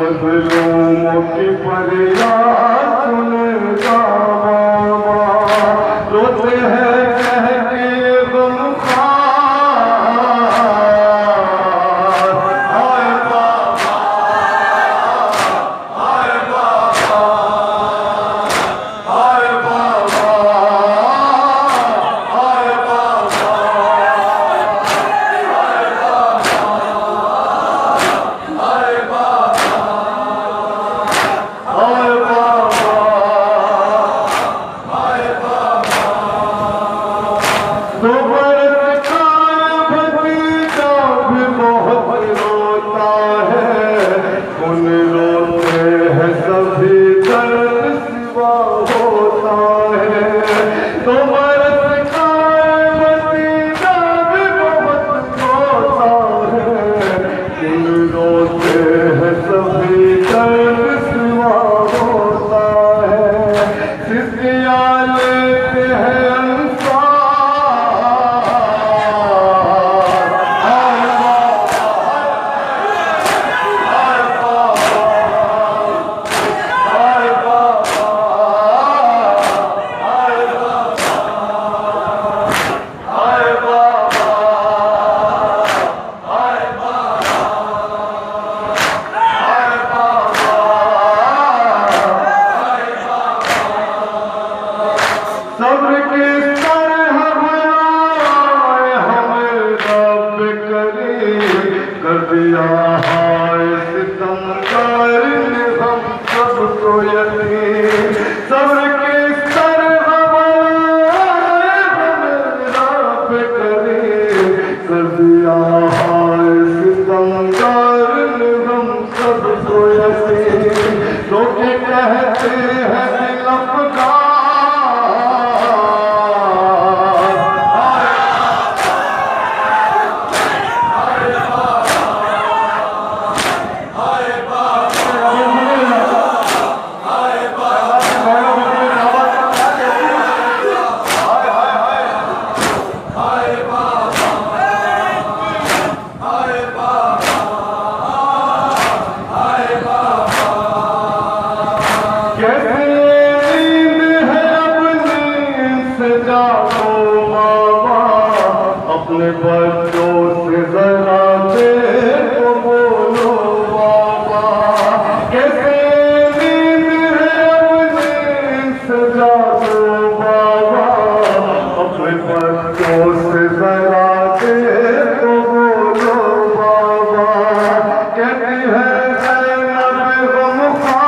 मजलूमों की फरियाद सुनेगा बाबा, रोते हैं कह के गमखार। हाय बाबा, हाय बाबा, हाय बाबा, हाय बाबा, हाय बाबा, हाय बाबा, हाय बाबा। तो बरस का भतीजा भी बहुत रोता है, उन रोते हैं सभी दर्द सिवा होता है। तो बरस का भतीजा भी बहुत रोता है, उन रोते हैं सभी दर्द सिवा होता है। सिद्धियाँ लेते हैं अंसार। हाय बाबा, हाय बाबा, हाय बाबा, हाय बाबा, हाय बाबा, हाय बाबा, हाय बाबा, हाय बाबा। सब्र की तरह बनाए हमें रब करीम, कर दिया हाय सितमगार ने हम सबको यकीन। सब्र की तरह बनाए हमें रब करीम, कर दिया हाय सितमगार ने हम सबको यकीन। लोग कहते हैं दिल अफगान। कैसे नींद है अपनी से जागो बाबा, अपने बच्चों से जरा देखो बोलो बाबा। कैसे नींद है अपनी से जागो बाबा, अपने बच्चों से जरा देखो बोलो बाबा। कहती है ज़ैनब गमखार।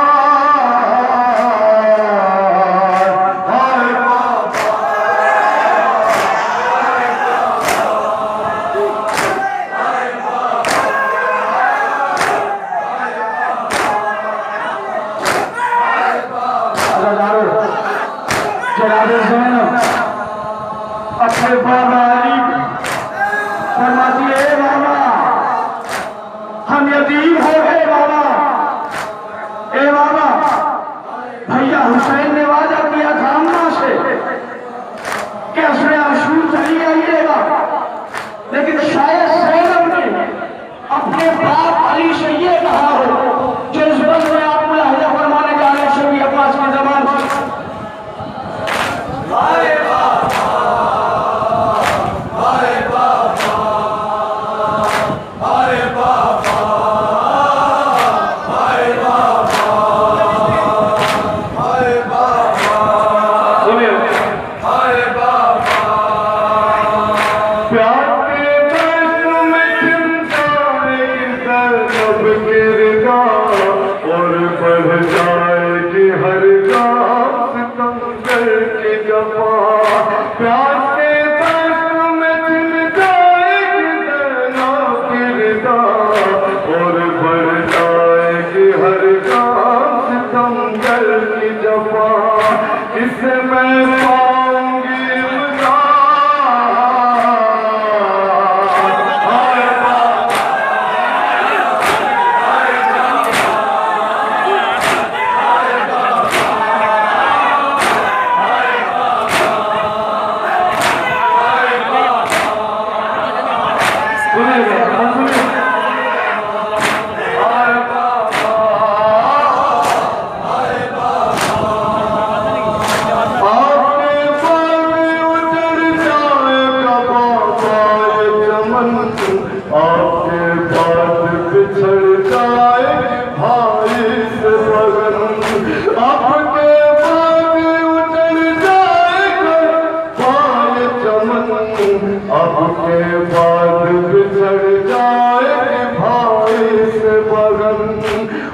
हाय बाबा, हाय बाबा, हाय बाबा। जनाब ज़ैनब अपने बाबा अली फरमाती है, बाबा हम यतीम हो गए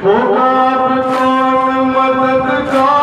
होगा अब कौन मददगार।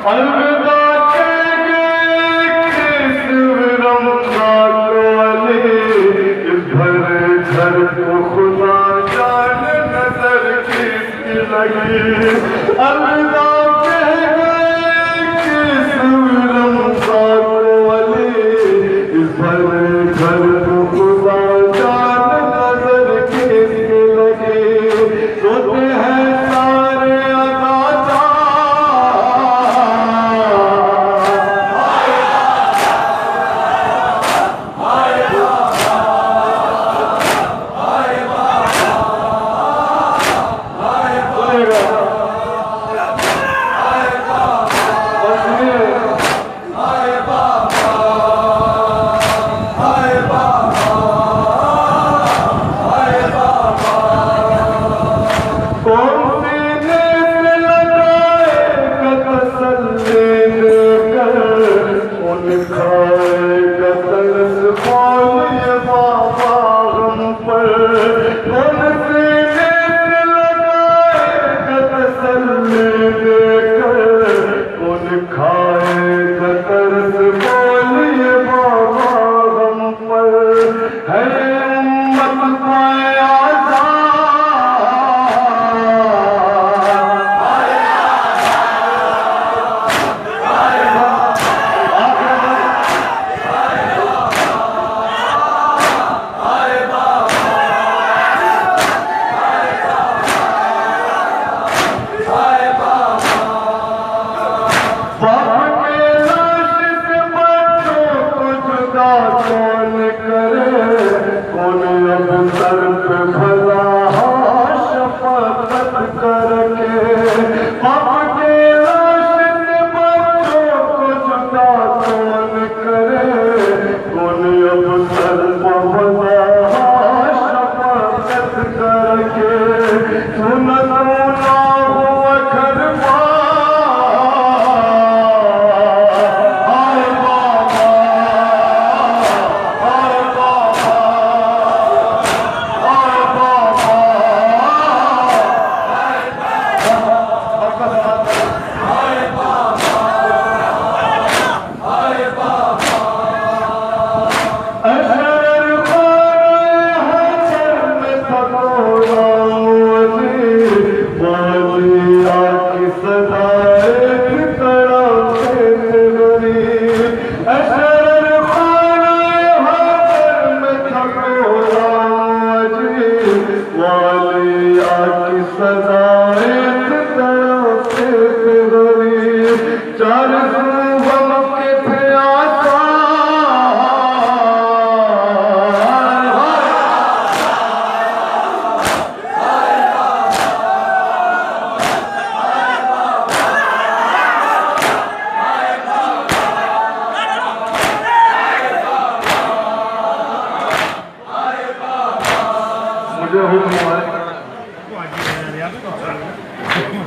अलविदा कह गए किस रमज़ान वाले, इस भरे घर को खुदा जान नजर किसके लगे। रोते हैं सारे अदाकार,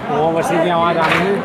वो वैसे की आवाज़ आ रही है।